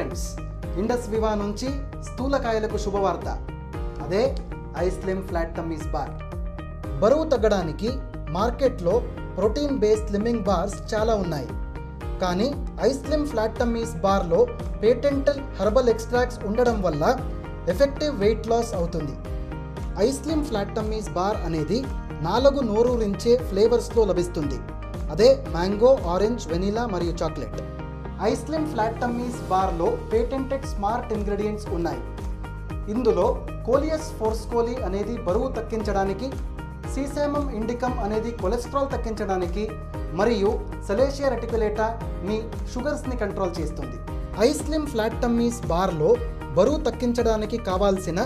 Friends, Indus వివా నుంచి స్థూలకాయలకు శుభవార్త. అదే ఐస్లిమ్ ఫ్లాట్ టమ్మీస్ బార్. బరువు తగ్గడానికి మార్కెట్లో ప్రోటీన్ బేస్డ్ స్లిమ్మింగ్ బార్స్ చాలా ఉన్నాయి. కానీ ఐస్లిమ్ ఫ్లాట్ టమ్మీస్ బార్లో పేటెంటల్ హెర్బల్ ఎక్స్ట్రాక్ట్స్ ఉండడం వల్ల ఎఫెక్టివ్ వెయిట్ లాస్ అవుతుంది. ఐస్లిమ్ ఫ్లాట్ టమ్మీస్ బార్ అనేది 4 నోరూరించే ఫ్లేవర్స్లో లభిస్తుంది. అదే మ్యాంగో, ఆరెంజ్, వెనిలా మరియు చాక్లెట్. ఐస్లిమ్ ఫ్లాట్ టమ్మీస్ బార్లో పేటెంటెడ్ స్మార్ట్ ఇంగ్రీడియంట్స్ ఉన్నాయి. ఇందులో కోలియస్ ఫోర్స్కోలి అనేది బరువు తగ్గించడానికి, సీసేమమ్ ఇండికమ్ అనేది కొలెస్ట్రాల్ తగ్గించడానికి మరియు సలేషియా రెటికులేటా మీ షుగర్స్ని కంట్రోల్ చేస్తుంది. ఐస్లిమ్ ఫ్లాట్ టమ్మీస్ బార్లో బరువు తగ్గించడానికి కావాల్సిన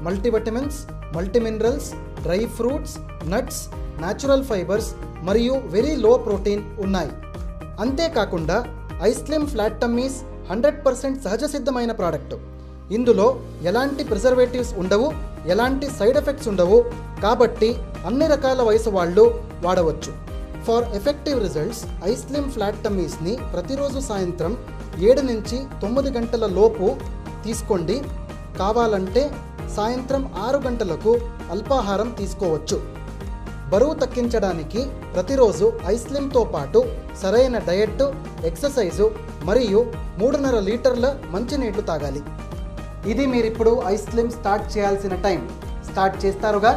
multivitamins, multiminerals, dry fruits, nuts, natural fibres మరియు వెరీ లో ప్రోటీన్ ఉన్నాయి. అంతేకాకుండా ఐస్లిమ్ ఫ్లాట్ టమ్మీస్ 100% సహజ సిద్ధమైన ప్రోడక్ట్. ఇందులో ఎలాంటి ప్రిజర్వేటివ్స్ ఉండవు, ఎలాంటి సైడ్ ఎఫెక్ట్స్ ఉండవు. కాబట్టి అన్ని రకాల వయసు వాళ్ళు వాడవచ్చు. For effective results iSlim flat టమ్మీస్ని ప్రతిరోజు సాయంత్రం 7 నుంచి 9 గంటల లోపు తీసుకోండి. కావాలంటే సాయంత్రం 6 గంటలకు అల్పాహారం తీసుకోవచ్చు. బరువు తగ్గించడానికి ప్రతిరోజు ఐస్లిమ్తో పాటు సరైన డయట్, ఎక్సర్సైజు మరియు 3.5 లీటర్ల మంచినీళ్లు తాగాలి. ఇది మీరిప్పుడు ఐస్లిమ్ స్టార్ట్ చేయాల్సిన టైం. స్టార్ట్ చేస్తారుగా?